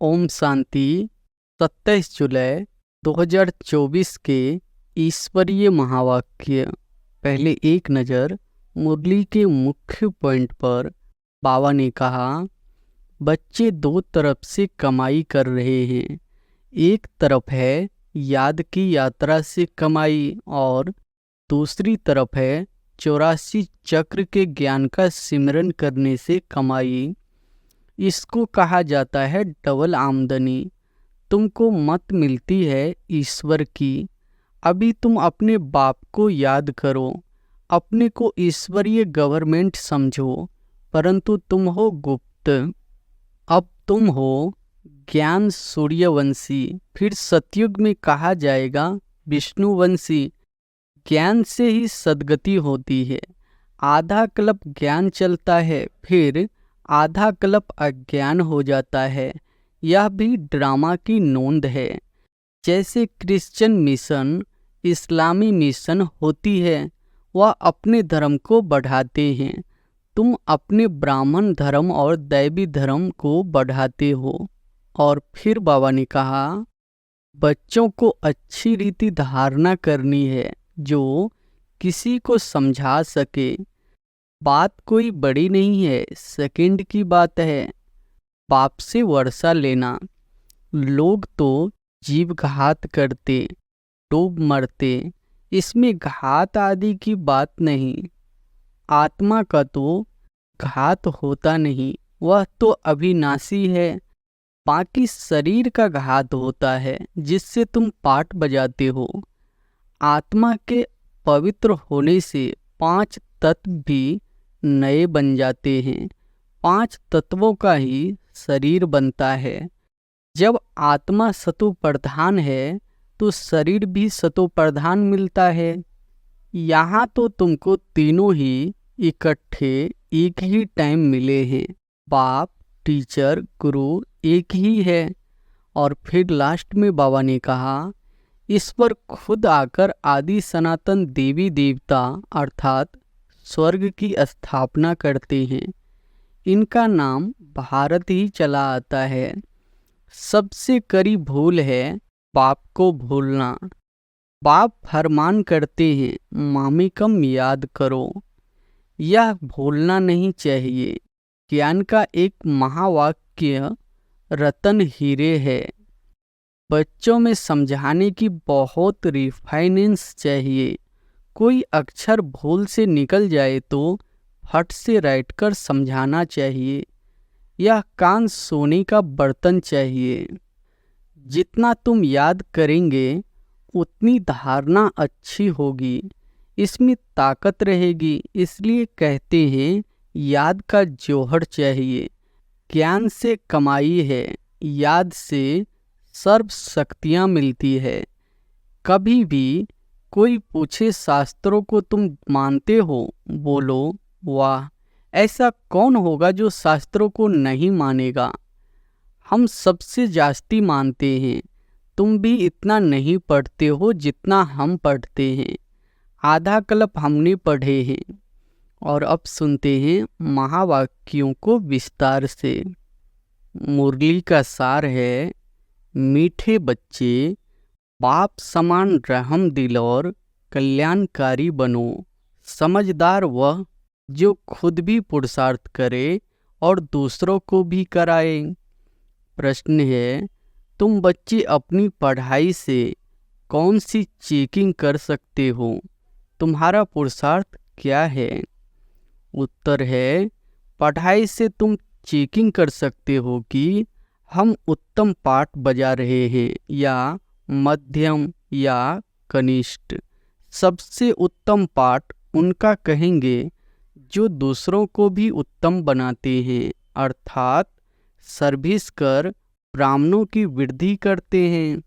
ओम शांति। 27 जुलाई 2024 के ईश्वरीय महावाक्य। पहले एक नज़र मुरली के मुख्य पॉइंट पर। बाबा ने कहा, बच्चे दो तरफ से कमाई कर रहे हैं। एक तरफ है याद की यात्रा से कमाई और दूसरी तरफ है 84 चक्र के ज्ञान का सिमरन करने से कमाई। इसको कहा जाता है डबल आमदनी। तुमको मत मिलती है ईश्वर की। अभी तुम अपने बाप को याद करो, अपने को ईश्वरीय गवर्नमेंट समझो, परंतु तुम हो गुप्त। अब तुम हो ज्ञान सूर्यवंशी, फिर सतयुग में कहा जाएगा विष्णुवंशी। ज्ञान से ही सद्गति होती है। आधा कल्प ज्ञान चलता है, फिर आधा कल्प अज्ञान हो जाता है। यह भी ड्रामा की नोंद है। जैसे क्रिश्चियन मिशन, इस्लामी मिशन होती है, वह अपने धर्म को बढ़ाते हैं। तुम अपने ब्राह्मण धर्म और दैवी धर्म को बढ़ाते हो। और फिर बाबा ने कहा, बच्चों को अच्छी रीति धारणा करनी है जो किसी को समझा सके। बात कोई बड़ी नहीं है, सेकंड की बात है। बाप से वर्षा लेना। लोग तो जीव घात करते, डूब मरते, इसमें घात आदि की बात नहीं। आत्मा का तो घात होता नहीं, वह तो अविनाशी है। बाकी शरीर का घात होता है जिससे तुम पाठ बजाते हो। आत्मा के पवित्र होने से 5 तत्व भी नए बन जाते हैं। 5 तत्वों का ही शरीर बनता है। जब आत्मा सतो प्रधान है तो शरीर भी सतो प्रधान मिलता है। यहाँ तो तुमको तीनों ही इकट्ठे एक ही टाइम मिले हैं। बाप, टीचर, गुरु एक ही है। और फिर लास्ट में बाबा ने कहा, इस पर खुद आकर आदि सनातन देवी देवता अर्थात स्वर्ग की स्थापना करते हैं। इनका नाम भारत ही चला आता है। सबसे कड़ी भूल है बाप को भूलना। बाप फरमान करते हैं, मामिकम याद करो। यह भूलना नहीं चाहिए। ज्ञान का एक महावाक्य रतन हीरे है। बच्चों में समझाने की बहुत रिफाइनेंस चाहिए। कोई अक्षर भूल से निकल जाए तो फट से राइट कर समझाना चाहिए। यह कान सोने का बर्तन चाहिए। जितना तुम याद करेंगे उतनी धारणा अच्छी होगी, इसमें ताकत रहेगी। इसलिए कहते हैं याद का जौहर चाहिए। ज्ञान से कमाई है, याद से सर्व शक्तियाँ मिलती है। कभी भी कोई पूछे शास्त्रों को तुम मानते हो, बोलो वाह। ऐसा कौन होगा जो शास्त्रों को नहीं मानेगा। हम सबसे जास्ती मानते हैं। तुम भी इतना नहीं पढ़ते हो जितना हम पढ़ते हैं। आधा कल्प हमने पढ़े हैं। और अब सुनते हैं महावाक्यों को विस्तार से। मुरली का सार है, मीठे बच्चे, बाप समान रहम दिल और कल्याणकारी बनो। समझदार वह जो खुद भी पुरुषार्थ करे और दूसरों को भी कराए। प्रश्न है, तुम बच्चे अपनी पढ़ाई से कौन सी चेकिंग कर सकते हो? तुम्हारा पुरुषार्थ क्या है? उत्तर है, पढ़ाई से तुम चेकिंग कर सकते हो कि हम उत्तम पाठ बजा रहे हैं या मध्यम या कनिष्ठ। सबसे उत्तम पाठ उनका कहेंगे जो दूसरों को भी उत्तम बनाते हैं, अर्थात सर्विस कर ब्राह्मणों की वृद्धि करते हैं।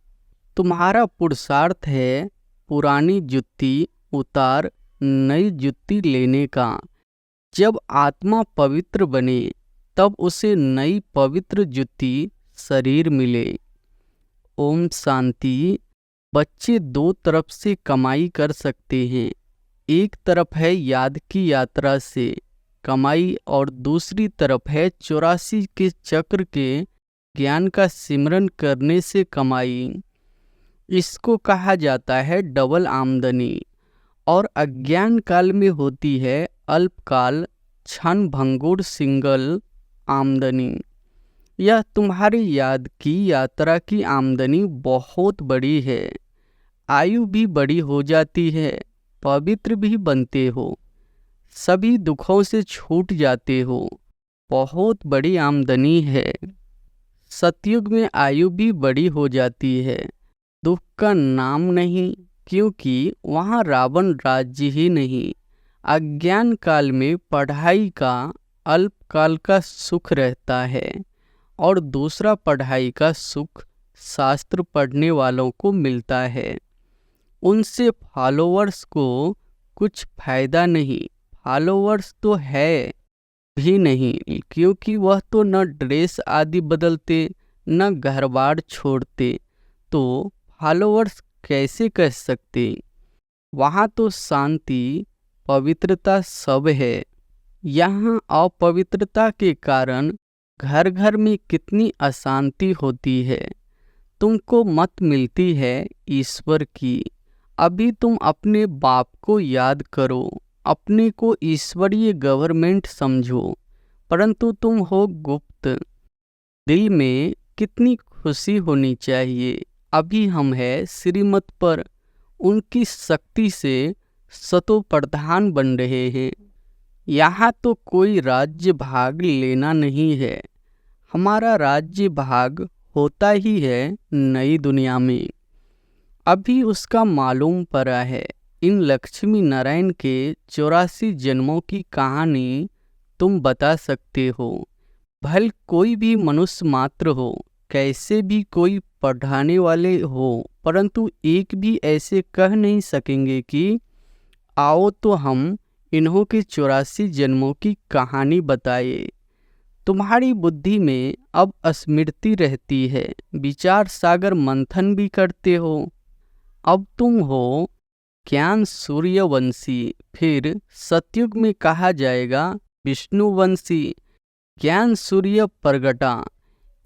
तुम्हारा पुरुषार्थ है पुरानी जुत्ती उतार नई जुत्ती लेने का। जब आत्मा पवित्र बने तब उसे नई पवित्र जुत्ती शरीर मिले। ओम शांति। बच्चे दो तरफ से कमाई कर सकते हैं। एक तरफ है याद की यात्रा से कमाई और दूसरी तरफ है 84 के चक्र के ज्ञान का सिमरन करने से कमाई, इसको कहा जाता है डबल आमदनी। और अज्ञान काल में होती है अल्पकाल क्षण भंगुर सिंगल आमदनी। यह तुम्हारी याद की यात्रा की आमदनी बहुत बड़ी है। आयु भी बड़ी हो जाती है, पवित्र भी बनते हो, सभी दुखों से छूट जाते हो, बहुत बड़ी आमदनी है। सतयुग में आयु भी बड़ी हो जाती है, दुख का नाम नहीं, क्योंकि वहाँ रावण राज्य ही नहीं। अज्ञान काल में पढ़ाई का अल्पकाल का सुख रहता है, और दूसरा पढ़ाई का सुख शास्त्र पढ़ने वालों को मिलता है। उनसे फॉलोअर्स को कुछ फायदा नहीं, फॉलोअर्स तो है भी नहीं, क्योंकि वह तो न ड्रेस आदि बदलते न घर बार छोड़ते, तो फॉलोअर्स कैसे कह सकते। वहाँ तो शांति पवित्रता सब है। यहाँ अपवित्रता के कारण घर घर में कितनी अशांति होती है। तुमको मत मिलती है ईश्वर की। अभी तुम अपने बाप को याद करो, अपने को ईश्वरीय गवर्नमेंट समझो, परंतु तुम हो गुप्त। दिल में कितनी खुशी होनी चाहिए। अभी हम है श्रीमत पर, उनकी शक्ति से सतो प्रधान बन रहे हैं। यहाँ तो कोई राज्य भाग लेना नहीं है, हमारा राज्य भाग होता ही है नई दुनिया में। अभी उसका मालूम पड़ा है। इन लक्ष्मी नारायण के 84 जन्मों की कहानी तुम बता सकते हो। भल कोई भी मनुष्य मात्र हो, कैसे भी कोई पढ़ाने वाले हो, परंतु एक भी ऐसे कह नहीं सकेंगे कि आओ तो हम इन्हों के 84 जन्मों की कहानी बताए। तुम्हारी बुद्धि में अब स्मृति रहती है, विचार सागर मंथन भी करते हो। अब तुम हो ज्ञान सूर्यवंशी, फिर सतयुग में कहा जाएगा विष्णुवंशी। ज्ञान सूर्य प्रगटा,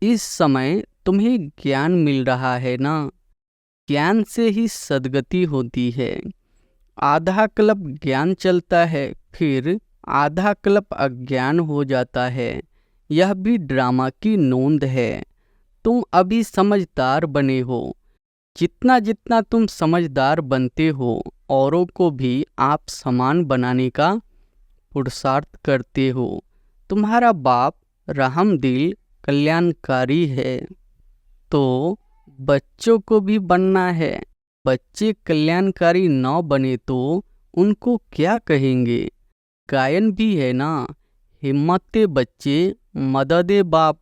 इस समय तुम्हें ज्ञान मिल रहा है ना। ज्ञान से ही सद्गति होती है। आधा कल्प ज्ञान चलता है, फिर आधा कल्प अज्ञान हो जाता है। यह भी ड्रामा की नोंद है। तुम अभी समझदार बने हो। जितना जितना तुम समझदार बनते हो, औरों को भी आप समान बनाने का पुरुषार्थ करते हो। तुम्हारा बाप रहमदिल कल्याणकारी है, तो बच्चों को भी बनना है। बच्चे कल्याणकारी न बने तो उनको क्या कहेंगे। गायन भी है ना, हिम्मते बच्चे मददे बाप।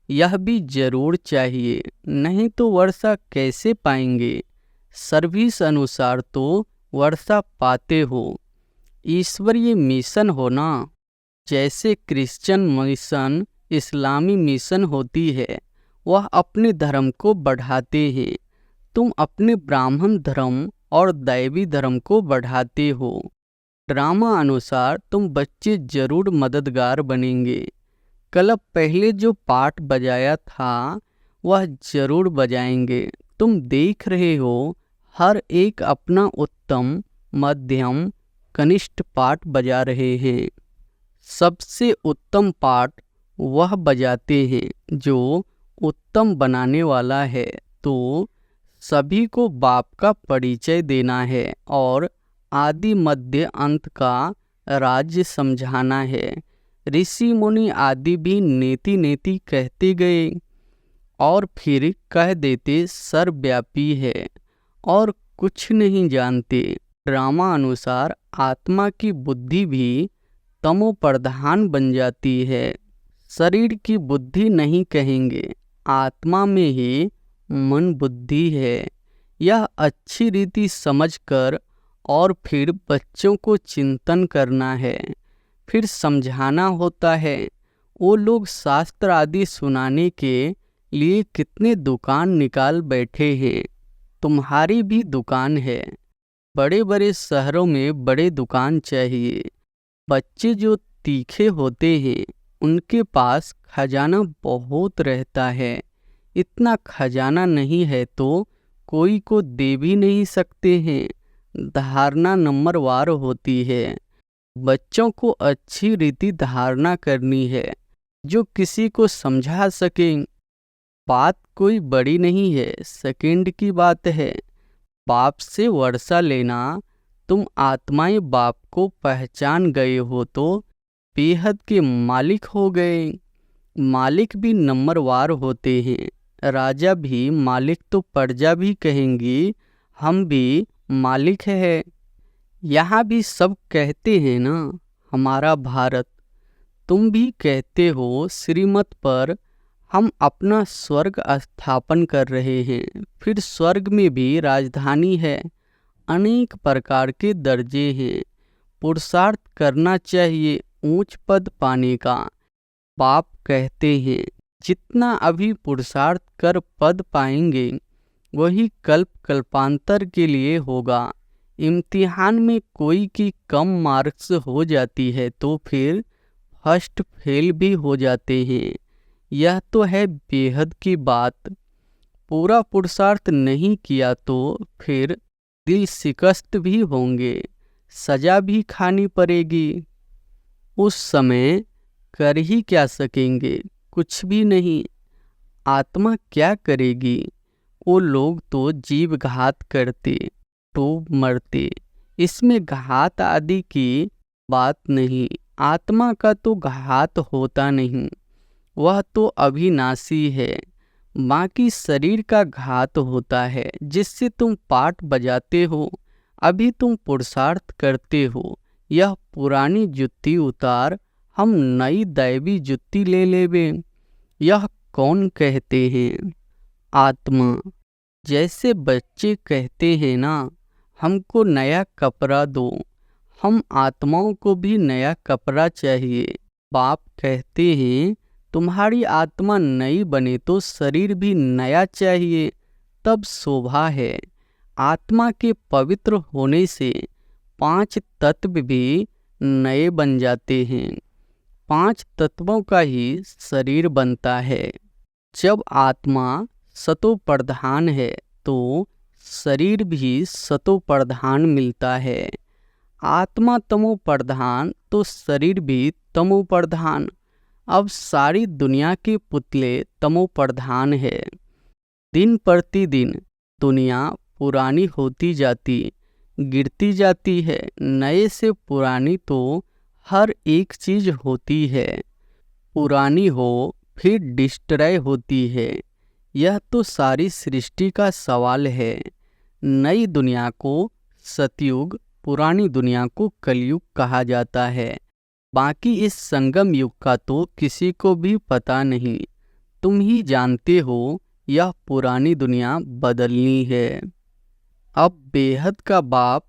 यह भी जरूर चाहिए, नहीं तो वर्षा कैसे पाएंगे। सर्विस अनुसार तो वर्षा पाते हो। ईश्वरीय मिशन हो ना, जैसे क्रिश्चियन मिशन, इस्लामी मिशन होती है, वह अपने धर्म को बढ़ाते हैं। तुम अपने ब्राह्मण धर्म और दैवी धर्म को बढ़ाते हो। ड्रामा अनुसार तुम बच्चे जरूर मददगार बनेंगे। कल पहले जो पाठ बजाया था वह जरूर बजाएंगे। तुम देख रहे हो हर एक अपना उत्तम, मध्यम, कनिष्ठ पाठ बजा रहे हैं। सबसे उत्तम पाठ वह बजाते हैं जो उत्तम बनाने वाला है। तो सभी को बाप का परिचय देना है और आदि मध्य अंत का राज्य समझाना है। ऋषि मुनि आदि भी नेति नेति कहते गए और फिर कह देते सर्वव्यापी है और कुछ नहीं जानते। ड्रामा अनुसार आत्मा की बुद्धि भी तमो प्रधान बन जाती है। शरीर की बुद्धि नहीं कहेंगे, आत्मा में ही मन बुद्धि है। यह अच्छी रीति समझकर और फिर बच्चों को चिंतन करना है, फिर समझाना होता है। वो लोग शास्त्र आदि सुनाने के लिए कितने दुकान निकाल बैठे हैं। तुम्हारी भी दुकान है। बड़े बड़े शहरों में बड़े दुकान चाहिए। बच्चे जो तीखे होते हैं उनके पास खजाना बहुत रहता है। इतना खजाना नहीं है तो कोई को दे भी नहीं सकते हैं। धारणा नंबरवार होती है। बच्चों को अच्छी रीति धारणा करनी है जो किसी को समझा सके। बात कोई बड़ी नहीं है, सेकंड की बात है। बाप से वर्षा लेना। तुम आत्माएं बाप को पहचान गए हो तो बेहद के मालिक हो गए। मालिक भी नंबरवार होते हैं। राजा भी मालिक तो प्रजा भी कहेंगी हम भी मालिक है। यहाँ भी सब कहते हैं ना हमारा भारत। तुम भी कहते हो श्रीमत पर हम अपना स्वर्ग स्थापन कर रहे हैं। फिर स्वर्ग में भी राजधानी है, अनेक प्रकार के दर्जे हैं। पुरुषार्थ करना चाहिए ऊंच पद पाने का। बाप कहते हैं जितना अभी पुरुषार्थ कर पद पाएंगे वही कल्प कल्पांतर के लिए होगा। इम्तिहान में कोई की कम मार्क्स हो जाती है तो फिर फर्स्ट फेल भी हो जाते हैं। यह तो है बेहद की बात। पूरा पुरुषार्थ नहीं किया तो फिर दिल शिकस्त भी होंगे, सजा भी खानी पड़ेगी। उस समय कर ही क्या सकेंगे, कुछ भी नहीं। आत्मा क्या करेगी। वो लोग तो जीव घात करते तो मरते, इसमें घात आदि की बात नहीं। आत्मा का तो घात होता नहीं, वह तो अविनाशी है। बाकी शरीर का घात होता है जिससे तुम पाठ बजाते हो। अभी तुम पुरुषार्थ करते हो। यह पुरानी जुत्ती उतार, हम नई दैवी जुत्ती ले लेवे। यह कौन कहते हैं? आत्मा। जैसे बच्चे कहते हैं ना हमको नया कपड़ा दो, हम आत्माओं को भी नया कपड़ा चाहिए। बाप कहते हैं तुम्हारी आत्मा नई बने तो शरीर भी नया चाहिए, तब शोभा है। आत्मा के पवित्र होने से 5 तत्व भी नए बन जाते हैं। 5 तत्वों का ही शरीर बनता है। जब आत्मा सतो प्रधान है तो शरीर भी सतो प्रधान मिलता है। आत्मा तमो प्रधान तो शरीर भी तमो प्रधान। अब सारी दुनिया के पुतले तमो प्रधान है। दिन प्रतिदिन दुनिया पुरानी होती जाती, गिरती जाती है। नए से पुरानी तो हर एक चीज होती है। पुरानी हो फिर डिस्ट्रॉय होती है। यह तो सारी सृष्टि का सवाल है। नई दुनिया को सतयुग, पुरानी दुनिया को कलयुग कहा जाता है। बाकी इस संगम युग का तो किसी को भी पता नहीं। तुम ही जानते हो यह पुरानी दुनिया बदलनी है। अब बेहद का बाप,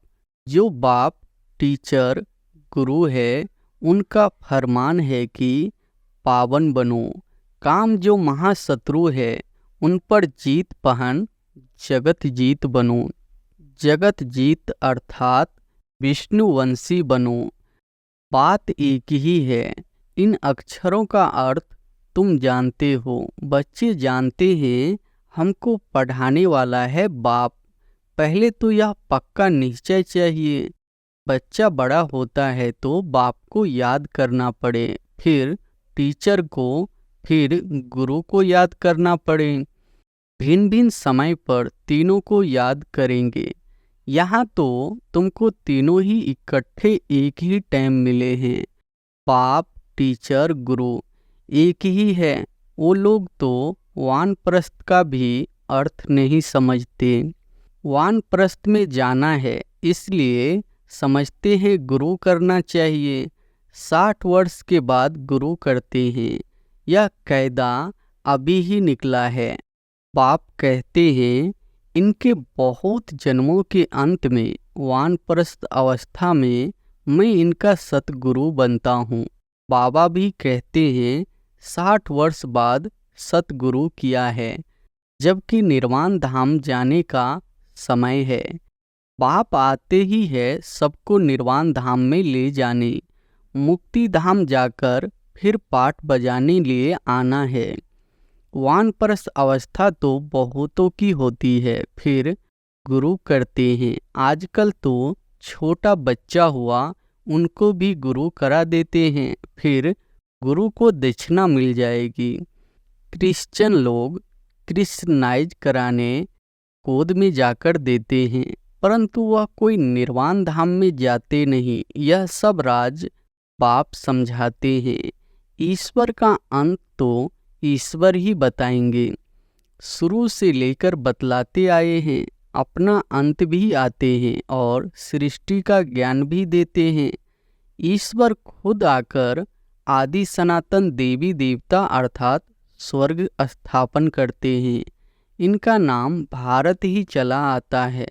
जो बाप टीचर गुरु है, उनका फरमान है कि पावन बनो। काम जो महाशत्रु है उन पर जीत पहन जगत जीत बनो। जगत जीत अर्थात विष्णुवंशी बनो। बात एक ही है। इन अक्षरों का अर्थ तुम जानते हो, बच्चे जानते हैं। हमको पढ़ाने वाला है बाप। पहले तो यह पक्का निश्चय चाहिए। बच्चा बड़ा होता है तो बाप को याद करना पड़े, फिर टीचर को, फिर गुरु को याद करना पड़े। भिन्न भिन्न समय पर तीनों को याद करेंगे। यहाँ तो तुमको तीनों ही इकट्ठे एक ही टाइम मिले हैं। बाप, टीचर, गुरु एक ही है। वो लोग तो वानप्रस्थ का भी अर्थ नहीं समझते। वानप्रस्थ में जाना है इसलिए समझते हैं गुरु करना चाहिए। 60 वर्ष के बाद गुरु करते हैं। यह कायदा अभी ही निकला है। बाप कहते हैं इनके बहुत जन्मों के अंत में वानप्रस्थ अवस्था में मैं इनका सतगुरु बनता हूँ। बाबा भी कहते हैं 60 वर्ष बाद सतगुरु किया है, जबकि निर्वाण धाम जाने का समय है। बाप आते ही है सबको निर्वाण धाम में ले जाने। मुक्ति धाम जाकर फिर पाठ बजाने लिए आना है। वानप्रस्थ अवस्था तो बहुतों की होती है, फिर गुरु करते हैं। आजकल तो छोटा बच्चा हुआ उनको भी गुरु करा देते हैं, फिर गुरु को दक्षिणा मिल जाएगी। क्रिश्चियन लोग क्रिश्चियनाइज कराने गोद में जाकर देते हैं, परंतु वह कोई निर्वाण धाम में जाते नहीं। यह सब राज बाप समझाते हैं। ईश्वर का अंत तो ईश्वर ही बताएंगे। शुरू से लेकर बतलाते आए हैं, अपना अंत भी आते हैं और सृष्टि का ज्ञान भी देते हैं। ईश्वर खुद आकर आदि सनातन देवी देवता अर्थात स्वर्ग स्थापन करते हैं। इनका नाम भारत ही चला आता है।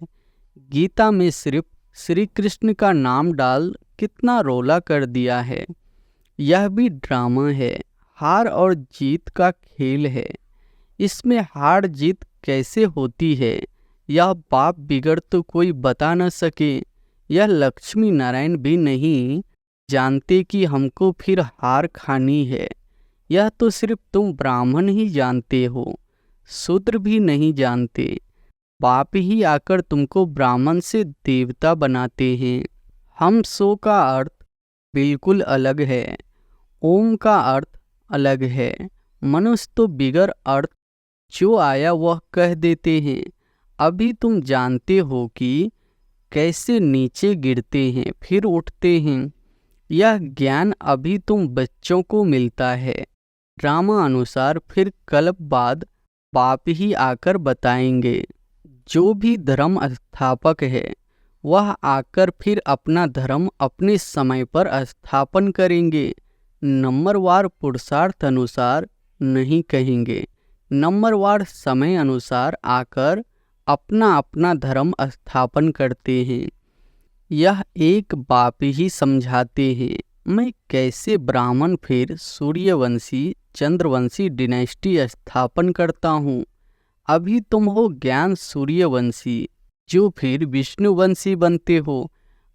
गीता में सिर्फ श्री कृष्ण का नाम डाल कितना रोला कर दिया है। यह भी ड्रामा है, हार और जीत का खेल है। इसमें हार जीत कैसे होती है यह बाप बिगड़ तो कोई बता न सके। यह लक्ष्मी नारायण भी नहीं जानते कि हमको फिर हार खानी है। यह तो सिर्फ तुम ब्राह्मण ही जानते हो, शूद्र भी नहीं जानते। बाप ही आकर तुमको ब्राह्मण से देवता बनाते हैं। हम सो का अर्थ बिल्कुल अलग है, ओम का अर्थ अलग है। मनुष्य तो बिगर अर्थ जो आया वह कह देते हैं। अभी तुम जानते हो कि कैसे नीचे गिरते हैं फिर उठते हैं। यह ज्ञान अभी तुम बच्चों को मिलता है। ड्रामा अनुसार फिर कल्प बाद बाप ही आकर बताएंगे। जो भी धर्म स्थापक है वह आकर फिर अपना धर्म अपने समय पर स्थापन करेंगे। नंबरवार पुरुषार्थ अनुसार नहीं कहेंगे, नंबरवार समय अनुसार आकर अपना अपना धर्म स्थापन करते हैं। यह एक बाप ही समझाते हैं। मैं कैसे ब्राह्मण फिर सूर्यवंशी चंद्रवंशी डिनेस्टी स्थापन करता हूँ। अभी तुम हो ज्ञान सूर्यवंशी, जो फिर विष्णुवंशी बनते हो।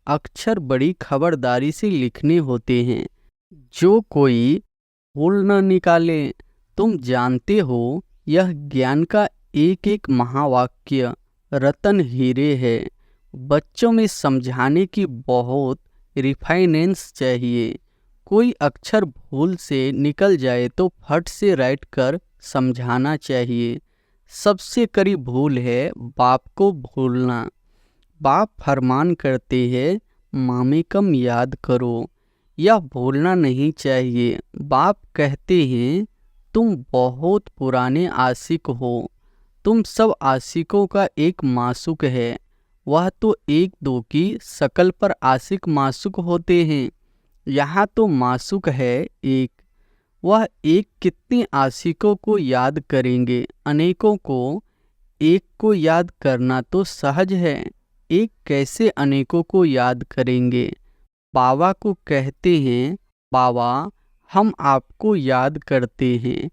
अक्षर बड़ी खबरदारी से लिखने होते हैं, जो कोई भूल न निकाले। तुम जानते हो यह ज्ञान का एक एक महावाक्य रतन हीरे है। बच्चों में समझाने की बहुत रिफाइनेंस चाहिए। कोई अक्षर भूल से निकल जाए तो फट से राइट कर समझाना चाहिए। सबसे करीब भूल है बाप को भूलना। बाप फरमान करते हैं मामेकम याद करो, यह भूलना नहीं चाहिए। बाप कहते हैं तुम बहुत पुराने आशिक हो। तुम सब आशिकों का एक मासूक है। वह तो एक दो की शकल पर आशिक मासूक होते हैं, यहाँ तो मासूक है एक। वह एक कितने आशिकों को याद करेंगे। अनेकों को एक को याद करना तो सहज है, एक कैसे अनेकों को याद करेंगे। बाबा को कहते हैं बाबा हम आपको याद करते हैं।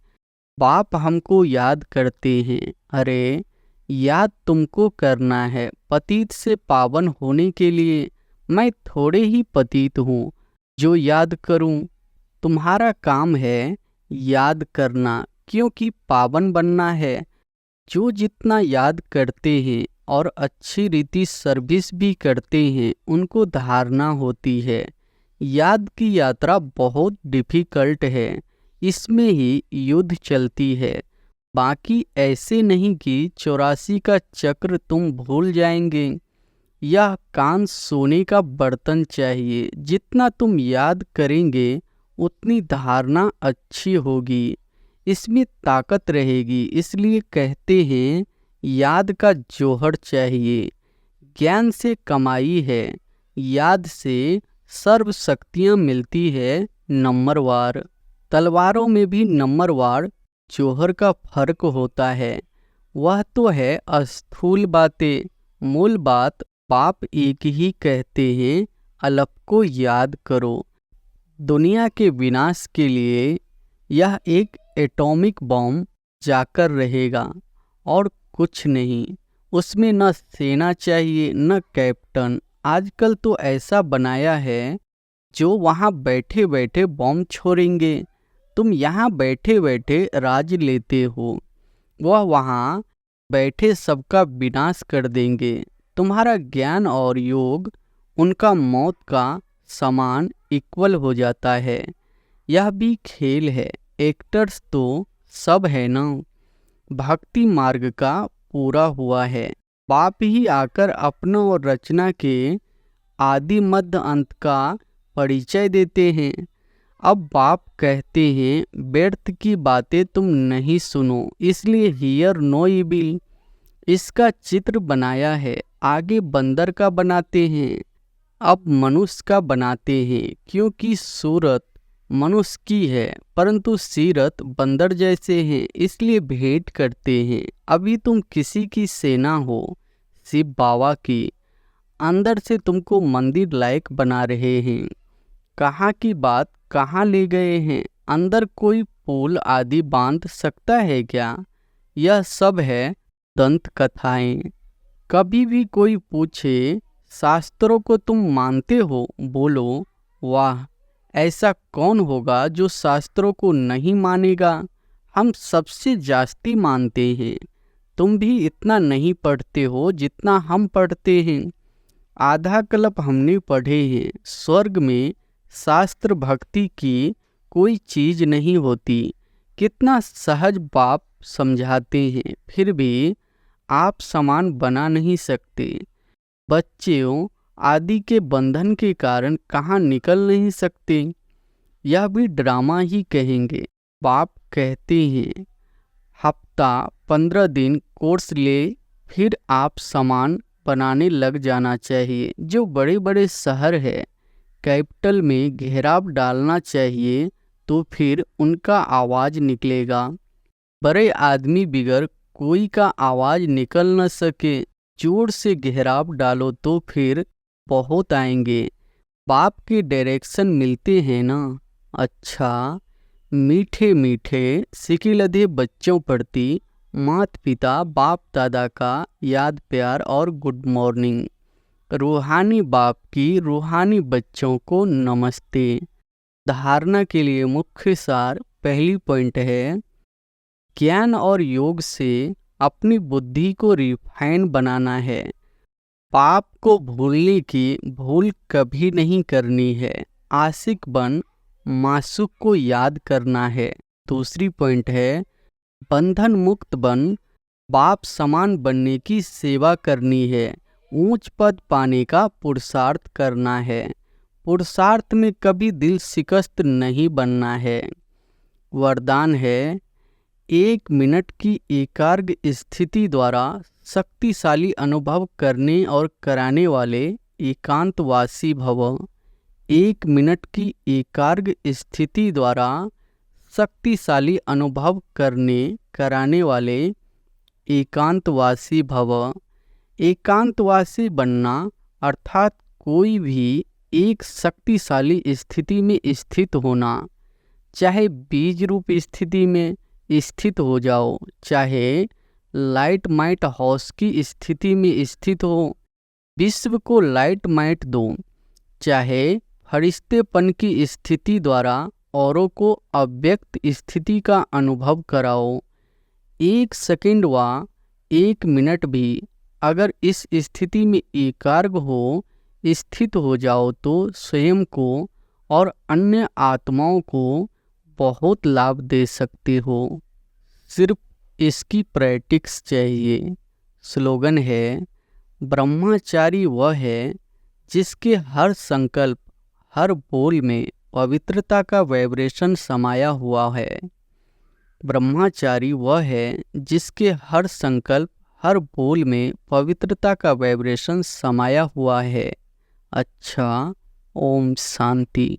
बाप हमको याद करते हैं। अरे याद तुमको करना है पतित से पावन होने के लिए। मैं थोड़े ही पतित हूँ जो याद करूँ। तुम्हारा काम है याद करना, क्योंकि पावन बनना है। जो जितना याद करते हैं और अच्छी रीति सर्विस भी करते हैं उनको धारणा होती है। याद की यात्रा बहुत डिफ़िकल्ट है, इसमें ही युद्ध चलती है। बाकी ऐसे नहीं कि 84 का चक्र तुम भूल जाएंगे। यह कान सोने का बर्तन चाहिए। जितना तुम याद करेंगे उतनी धारणा अच्छी होगी, इसमें ताकत रहेगी। इसलिए कहते हैं याद का जोहर चाहिए। ज्ञान से कमाई है, याद से सर्व शक्तियाँ मिलती है नंबरवार। तलवारों में भी नंबरवार जोहर का फर्क होता है। वह तो है स्थूल बातें, मूल बात बाप एक ही कहते हैं अलप को याद करो। दुनिया के विनाश के लिए यह एक एटॉमिक बॉम्ब जाकर रहेगा और कुछ नहीं। उसमें न सेना चाहिए न कैप्टन। आजकल तो ऐसा बनाया है जो वहाँ बैठे बैठे बॉम्ब छोड़ेंगे। तुम यहाँ बैठे बैठे राज लेते हो, वह वहाँ बैठे सबका विनाश कर देंगे। तुम्हारा ज्ञान और योग उनका मौत का समान इक्वल हो जाता है। यह भी खेल है, एक्टर्स तो सब है ना। भक्ति मार्ग का पूरा हुआ है। बाप ही आकर अपना और रचना के आदि मध्य अंत का परिचय देते हैं। अब बाप कहते हैं व्यर्थ की बातें तुम नहीं सुनो, इसलिए हियर नो इविल। इसका चित्र बनाया है, आगे बंदर का बनाते हैं, अब मनुष्य का बनाते हैं, क्योंकि सूरत मनुष्य की है परंतु सीरत बंदर जैसे हैं, इसलिए भेंट करते हैं। अभी तुम किसी की सेना हो, शिव बाबा की, अंदर से तुमको मंदिर लायक बना रहे हैं। कहाँ की बात कहाँ ले गए हैं, अंदर कोई पुल आदि बांध सकता है क्या? यह सब है दंत कथाएं। कभी भी कोई पूछे शास्त्रों को तुम मानते हो, बोलो वाह, ऐसा कौन होगा जो शास्त्रों को नहीं मानेगा। हम सबसे जास्ती मानते हैं। तुम भी इतना नहीं पढ़ते हो जितना हम पढ़ते हैं। आधा कल्प हमने पढ़े हैं। स्वर्ग में शास्त्र भक्ति की कोई चीज नहीं होती। कितना सहज बाप समझाते हैं, फिर भी आप समान बना नहीं सकते। बच्चों आदि के बंधन के कारण कहाँ निकल नहीं सकते। यह भी ड्रामा ही कहेंगे। बाप कहते हैं हफ्ता 15 दिन कोर्स ले, फिर आप समान बनाने लग जाना चाहिए। जो बड़े बड़े शहर है, कैपिटल में घेराव डालना चाहिए, तो फिर उनका आवाज़ निकलेगा। बड़े आदमी बिगर कोई का आवाज़ निकल न सके, जोर से घेराव डालो तो फिर बहुत आएंगे। बाप के डायरेक्शन मिलते हैं ना। अच्छा, मीठे मीठे सिकिलधे बच्चों प्रति माता पिता बाप दादा का याद प्यार और गुड मॉर्निंग। रूहानी बाप की रूहानी बच्चों को नमस्ते। धारणा के लिए मुख्य सार पहली पॉइंट है, ज्ञान और योग से अपनी बुद्धि को रिफाइन बनाना है। पाप को भूलने की भूल कभी नहीं करनी है। आशिक बन मासूक को याद करना है। दूसरी पॉइंट है, बंधन मुक्त बन बाप समान बनने की सेवा करनी है। ऊंच पद पाने का पुरुषार्थ करना है। पुरुषार्थ में कभी दिल शिकस्त नहीं बनना है। वरदान है, 1 मिनट की एकाग्र स्थिति द्वारा शक्तिशाली अनुभव करने और कराने वाले एकांतवासी भव। 1 मिनट की एकाग्र स्थिति द्वारा शक्तिशाली अनुभव करने कराने वाले एकांतवासी भव। एकांतवासी बनना अर्थात कोई भी एक शक्तिशाली स्थिति में स्थित होना। चाहे बीज रूप स्थिति में स्थित हो जाओ, चाहे लाइट माइट हाउस की स्थिति में स्थित हो, विश्व को लाइट माइट दो, चाहे फरिश्तेपन की स्थिति द्वारा औरों को अव्यक्त स्थिति का अनुभव कराओ। 1 सेकंड व 1 मिनट भी अगर इस स्थिति में एकाग्र हो स्थित हो जाओ तो स्वयं को और अन्य आत्माओं को बहुत लाभ दे सकते हो। सिर्फ इसकी प्रैक्टिस चाहिए। स्लोगन है, ब्रह्मचारी वह है जिसके हर संकल्प हर बोल में पवित्रता का वाइब्रेशन समाया हुआ है। ब्रह्मचारी वह है जिसके हर संकल्प हर बोल में पवित्रता का वाइब्रेशन समाया हुआ है। अच्छा, ओम शांति।